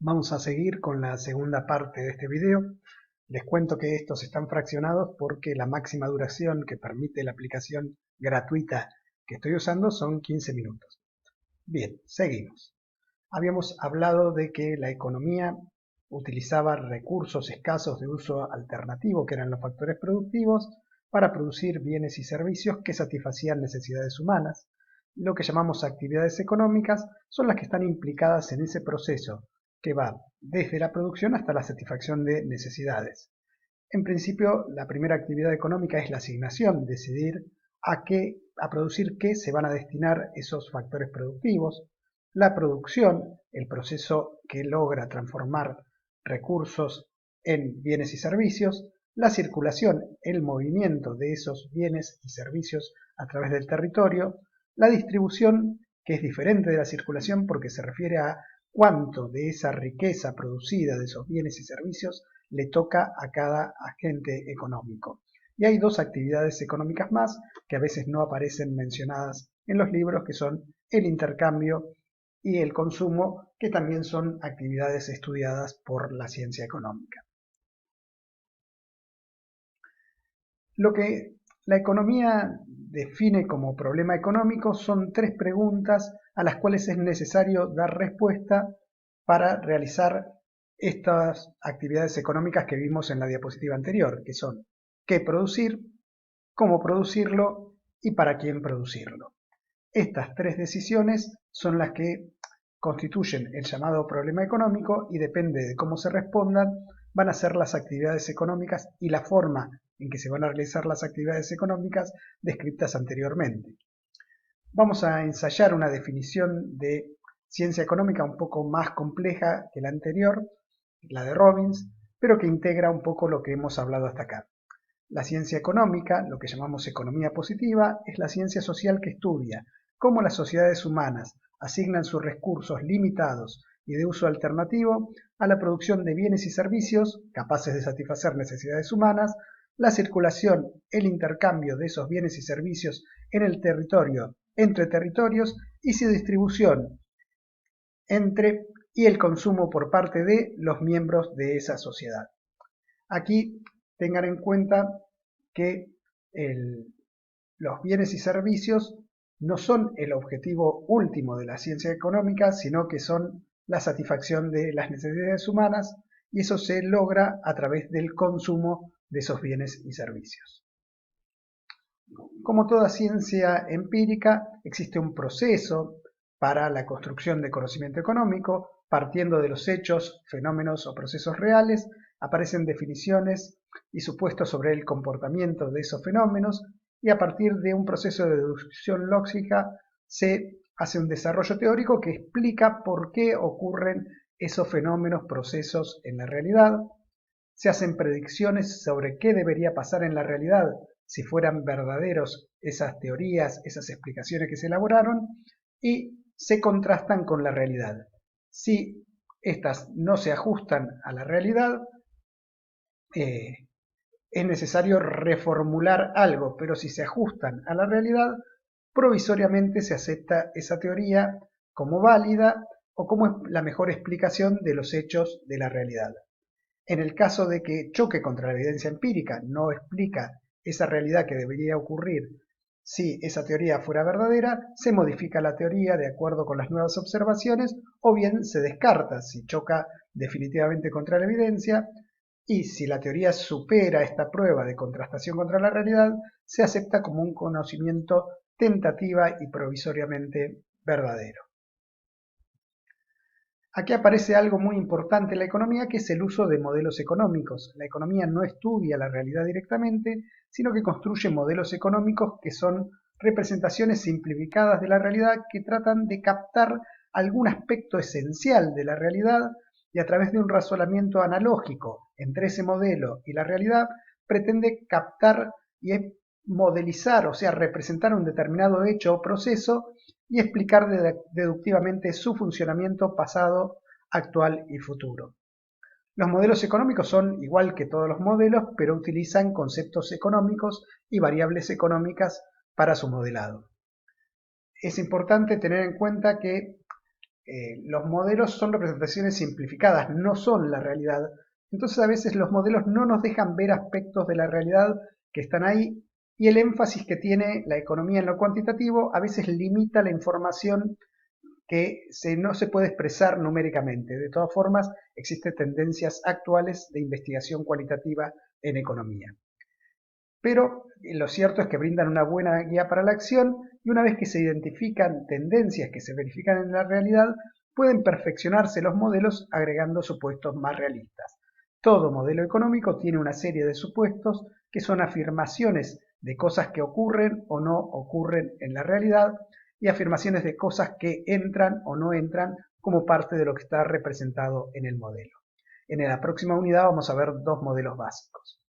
Vamos a seguir con la segunda parte de este video. Les cuento que estos están fraccionados porque la máxima duración que permite la aplicación gratuita que estoy usando son 15 minutos. Bien, seguimos. Habíamos hablado de que la economía utilizaba recursos escasos de uso alternativo, que eran los factores productivos, para producir bienes y servicios que satisfacían necesidades humanas. Lo que llamamos actividades económicas son las que están implicadas en ese proceso, que va desde la producción hasta la satisfacción de necesidades. En principio, la primera actividad económica es la asignación, decidir a producir qué se van a destinar esos factores productivos. La producción, el proceso que logra transformar recursos en bienes y servicios. La circulación, el movimiento de esos bienes y servicios a través del territorio. La distribución, que es diferente de la circulación porque se refiere a cuánto de esa riqueza producida de esos bienes y servicios le toca a cada agente económico. Y hay dos actividades económicas más que a veces no aparecen mencionadas en los libros, que son el intercambio y el consumo, que también son actividades estudiadas por la ciencia económica. Lo que la economía define como problema económico son tres preguntas a las cuales es necesario dar respuesta para realizar estas actividades económicas que vimos en la diapositiva anterior, que son qué producir, cómo producirlo y para quién producirlo. Estas tres decisiones son las que constituyen el llamado problema económico y depende de cómo se respondan, van a ser las actividades económicas y la forma en que se van a realizar las actividades económicas descritas anteriormente. Vamos a ensayar una definición de ciencia económica un poco más compleja que la anterior, la de Robbins, pero que integra un poco lo que hemos hablado hasta acá. La ciencia económica, lo que llamamos economía positiva, es la ciencia social que estudia cómo las sociedades humanas asignan sus recursos limitados y de uso alternativo a la producción de bienes y servicios capaces de satisfacer necesidades humanas, la circulación, el intercambio de esos bienes y servicios en el territorio, entre territorios y su distribución entre y el consumo por parte de los miembros de esa sociedad. Aquí tengan en cuenta que los bienes y servicios no son el objetivo último de la ciencia económica, sino que son la satisfacción de las necesidades humanas, y eso se logra a través del consumo de esos bienes y servicios. Como toda ciencia empírica, existe un proceso para la construcción de conocimiento económico. Partiendo de los hechos, fenómenos o procesos reales, aparecen definiciones y supuestos sobre el comportamiento de esos fenómenos, y a partir de un proceso de deducción lógica se hace un desarrollo teórico que explica por qué ocurren esos fenómenos, procesos en la realidad. Se hacen predicciones sobre qué debería pasar en la realidad si fueran verdaderos esas teorías, esas explicaciones que se elaboraron, y se contrastan con la realidad. Si estas no se ajustan a la realidad, es necesario reformular algo, pero si se ajustan a la realidad, provisoriamente se acepta esa teoría como válida o como la mejor explicación de los hechos de la realidad. En el caso de que choque contra la evidencia empírica, no explica esa realidad que debería ocurrir si esa teoría fuera verdadera, se modifica la teoría de acuerdo con las nuevas observaciones o bien se descarta si choca definitivamente contra la evidencia, y si la teoría supera esta prueba de contrastación contra la realidad, se acepta como un conocimiento tentativa y provisoriamente verdadero. Aquí aparece algo muy importante en la economía, que es el uso de modelos económicos. La economía no estudia la realidad directamente, sino que construye modelos económicos que son representaciones simplificadas de la realidad que tratan de captar algún aspecto esencial de la realidad, y a través de un razonamiento analógico entre ese modelo y la realidad pretende captar y modelizar, o sea, representar un determinado hecho o proceso y explicar deductivamente su funcionamiento pasado, actual y futuro. Los modelos económicos son igual que todos los modelos, pero utilizan conceptos económicos y variables económicas para su modelado. Es importante tener en cuenta que los modelos son representaciones simplificadas, no son la realidad. Entonces a veces los modelos no nos dejan ver aspectos de la realidad que están ahí y el énfasis que tiene la economía en lo cuantitativo a veces limita la información que no se puede expresar numéricamente. De todas formas, existen tendencias actuales de investigación cualitativa en economía. Pero lo cierto es que brindan una buena guía para la acción y una vez que se identifican tendencias que se verifican en la realidad, pueden perfeccionarse los modelos agregando supuestos más realistas. Todo modelo económico tiene una serie de supuestos que son afirmaciones de cosas que ocurren o no ocurren en la realidad y afirmaciones de cosas que entran o no entran como parte de lo que está representado en el modelo. En la próxima unidad vamos a ver dos modelos básicos.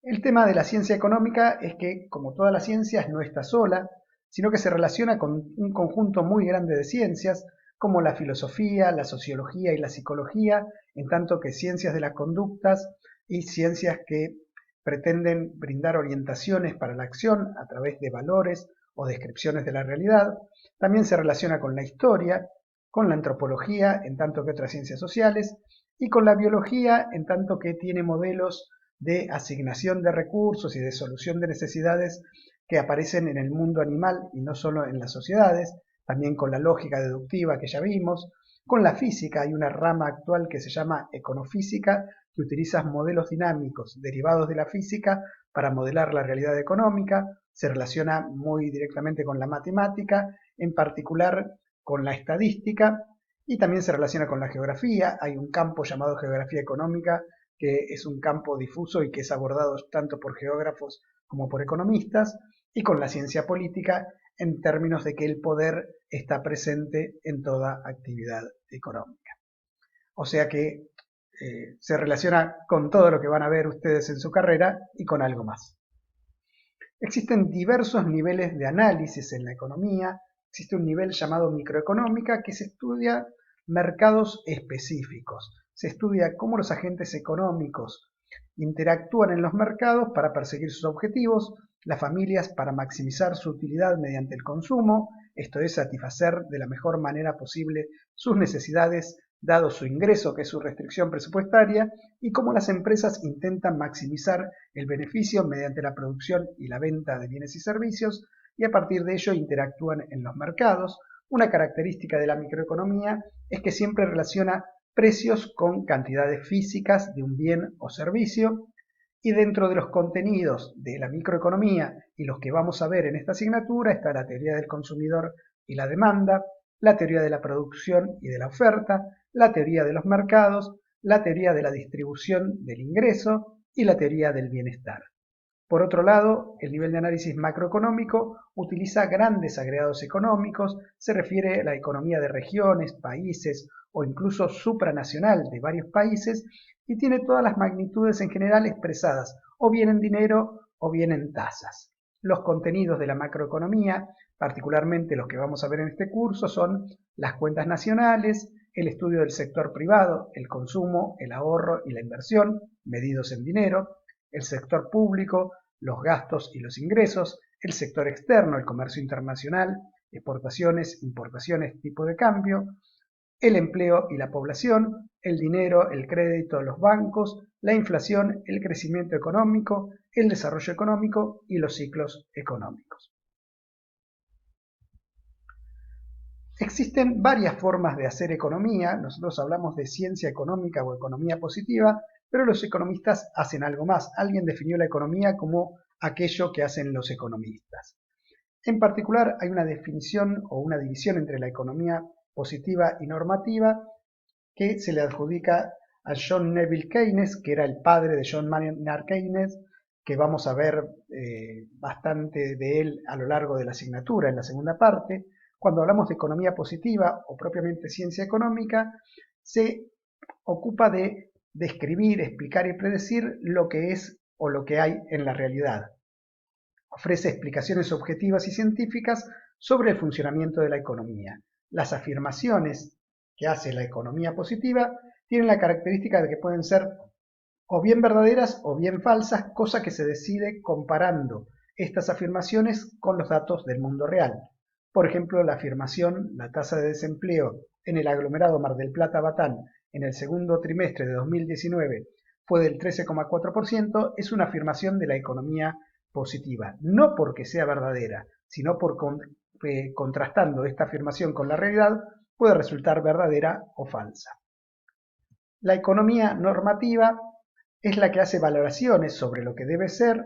El tema de la ciencia económica es que, como todas las ciencias, no está sola, sino que se relaciona con un conjunto muy grande de ciencias, como la filosofía, la sociología y la psicología, en tanto que ciencias de las conductas y ciencias que pretenden brindar orientaciones para la acción a través de valores o descripciones de la realidad. También se relaciona con la historia, con la antropología, en tanto que otras ciencias sociales, y con la biología, en tanto que tiene modelos de asignación de recursos y de solución de necesidades que aparecen en el mundo animal y no solo en las sociedades, también con la lógica deductiva que ya vimos, con la física hay una rama actual que se llama econofísica, que utiliza modelos dinámicos derivados de la física para modelar la realidad económica, se relaciona muy directamente con la matemática, en particular con la estadística, y también se relaciona con la geografía. Hay un campo llamado geografía económica que es un campo difuso y que es abordado tanto por geógrafos como por economistas, y con la ciencia política en términos de que el poder está presente en toda actividad económica. O sea que se relaciona con todo lo que van a ver ustedes en su carrera y con algo más. Existen diversos niveles de análisis en la economía. Existe un nivel llamado microeconómica que se estudia mercados específicos. Se estudia cómo los agentes económicos interactúan en los mercados para perseguir sus objetivos, las familias para maximizar su utilidad mediante el consumo, esto es, satisfacer de la mejor manera posible sus necesidades dado su ingreso, que es su restricción presupuestaria, y cómo las empresas intentan maximizar el beneficio mediante la producción y la venta de bienes y servicios, y a partir de ello interactúan en los mercados. Una característica de la microeconomía es que siempre relaciona precios con cantidades físicas de un bien o servicio, y dentro de los contenidos de la microeconomía y los que vamos a ver en esta asignatura está la teoría del consumidor y la demanda, la teoría de la producción y de la oferta, la teoría de los mercados, la teoría de la distribución del ingreso y la teoría del bienestar. Por otro lado, el nivel de análisis macroeconómico utiliza grandes agregados económicos, se refiere a la economía de regiones, países o incluso supranacional de varios países y tiene todas las magnitudes en general expresadas o bien en dinero o bien en tasas. Los contenidos de la macroeconomía, particularmente los que vamos a ver en este curso, son las cuentas nacionales, el estudio del sector privado, el consumo, el ahorro y la inversión, medidos en dinero, el sector público, los gastos y los ingresos, el sector externo, el comercio internacional, exportaciones, importaciones, tipo de cambio, el empleo y la población, el dinero, el crédito, los bancos, la inflación, el crecimiento económico, el desarrollo económico y los ciclos económicos. Existen varias formas de hacer economía. Nosotros hablamos de ciencia económica o economía positiva, pero los economistas hacen algo más. Alguien definió la economía como aquello que hacen los economistas. En particular, hay una definición o una división entre la economía positiva y normativa que se le adjudica a John Neville Keynes, que era el padre de John Maynard Keynes, que vamos a ver bastante de él a lo largo de la asignatura en la segunda parte. Cuando hablamos de economía positiva o propiamente ciencia económica, se ocupa de describir, explicar y predecir lo que es o lo que hay en la realidad. Ofrece explicaciones objetivas y científicas sobre el funcionamiento de la economía. Las afirmaciones que hace la economía positiva tienen la característica de que pueden ser o bien verdaderas o bien falsas, cosa que se decide comparando estas afirmaciones con los datos del mundo real. Por ejemplo, la afirmación, la tasa de desempleo en el aglomerado Mar del Plata-Batán en el segundo trimestre de 2019 fue del 13,4%, es una afirmación de la economía positiva, no porque sea verdadera, sino contrastando esta afirmación con la realidad puede resultar verdadera o falsa. La economía normativa es la que hace valoraciones sobre lo que debe ser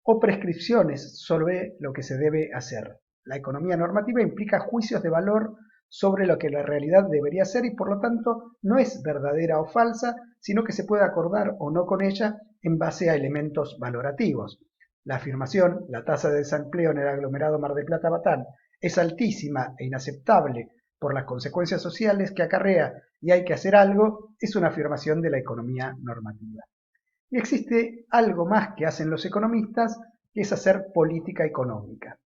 o prescripciones sobre lo que se debe hacer. La economía normativa implica juicios de valor sobre lo que la realidad debería ser y por lo tanto no es verdadera o falsa, sino que se puede acordar o no con ella en base a elementos valorativos. La afirmación, la tasa de desempleo en el aglomerado Mar del Plata-Batán es altísima e inaceptable por las consecuencias sociales que acarrea y hay que hacer algo, es una afirmación de la economía normativa. Y existe algo más que hacen los economistas, que es hacer política económica,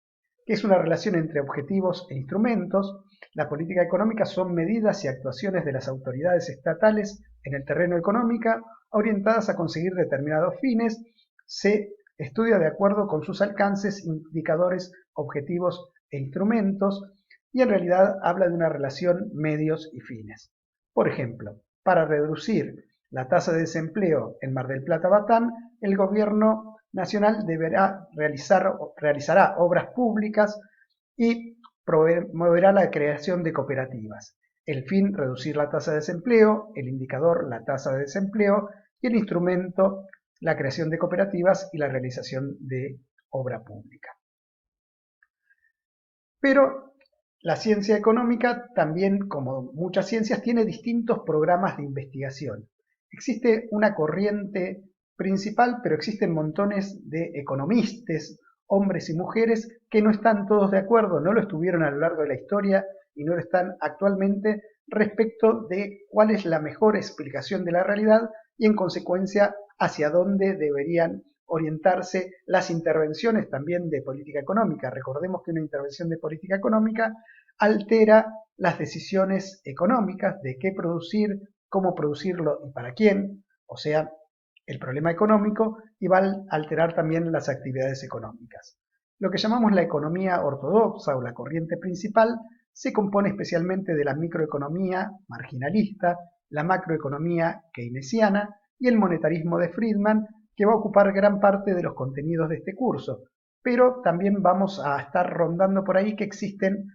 que es una relación entre objetivos e instrumentos. La política económica son medidas y actuaciones de las autoridades estatales en el terreno económico orientadas a conseguir determinados fines. Se estudia de acuerdo con sus alcances, indicadores, objetivos e instrumentos, y en realidad habla de una relación medios y fines. Por ejemplo, para reducir la tasa de desempleo en Mar del Plata-Batán, el gobierno nacional realizará obras públicas y promoverá la creación de cooperativas. El fin, reducir la tasa de desempleo, el indicador, la tasa de desempleo, y el instrumento, la creación de cooperativas y la realización de obra pública. Pero la ciencia económica también, como muchas ciencias, tiene distintos programas de investigación. Existe una corriente principal, pero existen montones de economistas, hombres y mujeres, que no están todos de acuerdo, no lo estuvieron a lo largo de la historia y no lo están actualmente respecto de cuál es la mejor explicación de la realidad y en consecuencia hacia dónde deberían orientarse las intervenciones también de política económica. Recordemos que una intervención de política económica altera las decisiones económicas de qué producir, cómo producirlo y para quién, o sea, el problema económico, y va a alterar también las actividades económicas. Lo que llamamos la economía ortodoxa o la corriente principal se compone especialmente de la microeconomía marginalista, la macroeconomía keynesiana y el monetarismo de Friedman, que va a ocupar gran parte de los contenidos de este curso, pero también vamos a estar rondando por ahí que existen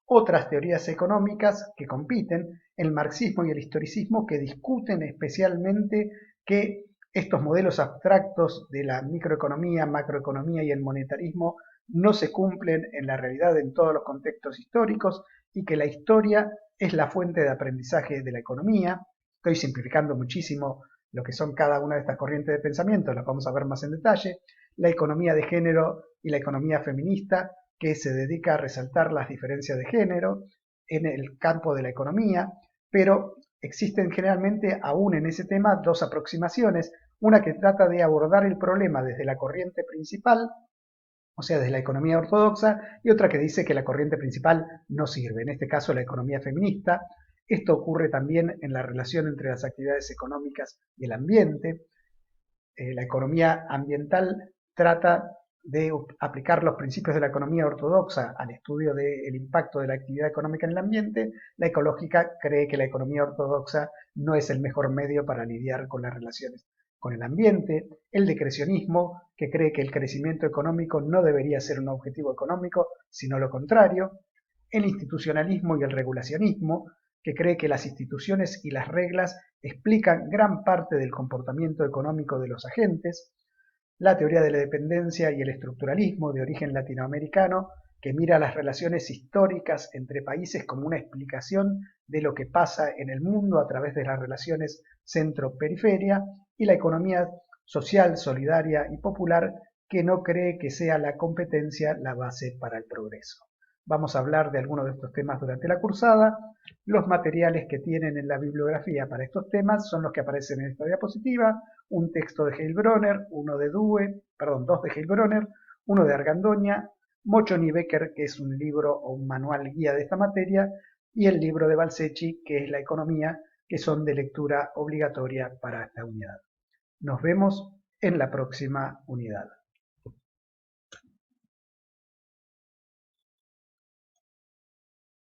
otras teorías económicas que compiten, el marxismo y el historicismo, que discuten especialmente que estos modelos abstractos de la microeconomía, macroeconomía y el monetarismo no se cumplen en la realidad en todos los contextos históricos y que la historia es la fuente de aprendizaje de la economía. Estoy simplificando muchísimo lo que son cada una de estas corrientes de pensamiento, las vamos a ver más en detalle. La economía de género y la economía feminista, que se dedica a resaltar las diferencias de género en el campo de la economía, pero existen generalmente aún en ese tema dos aproximaciones, una que trata de abordar el problema desde la corriente principal, o sea, desde la economía ortodoxa, y otra que dice que la corriente principal no sirve, en este caso la economía feminista. Esto ocurre también en la relación entre las actividades económicas y el ambiente. La economía ambiental trata de aplicar los principios de la economía ortodoxa al estudio del impacto de la actividad económica en el ambiente. La ecológica cree que la economía ortodoxa no es el mejor medio para lidiar con las relaciones con el ambiente. El decrecionismo, que cree que el crecimiento económico no debería ser un objetivo económico, sino lo contrario. El institucionalismo y el regulacionismo, que cree que las instituciones y las reglas explican gran parte del comportamiento económico de los agentes. La teoría de la dependencia y el estructuralismo de origen latinoamericano, que mira las relaciones históricas entre países como una explicación de lo que pasa en el mundo a través de las relaciones centro-periferia, y la economía social, solidaria y popular, que no cree que sea la competencia la base para el progreso. Vamos a hablar de algunos de estos temas durante la cursada. Los materiales que tienen en la bibliografía para estos temas son los que aparecen en esta diapositiva: un texto de Heilbronner, dos de Heilbronner, uno de Argandoña, Mochon y Becker, que es un libro o un manual guía de esta materia, y el libro de Balsecchi, que es la economía, que son de lectura obligatoria para esta unidad. Nos vemos en la próxima unidad.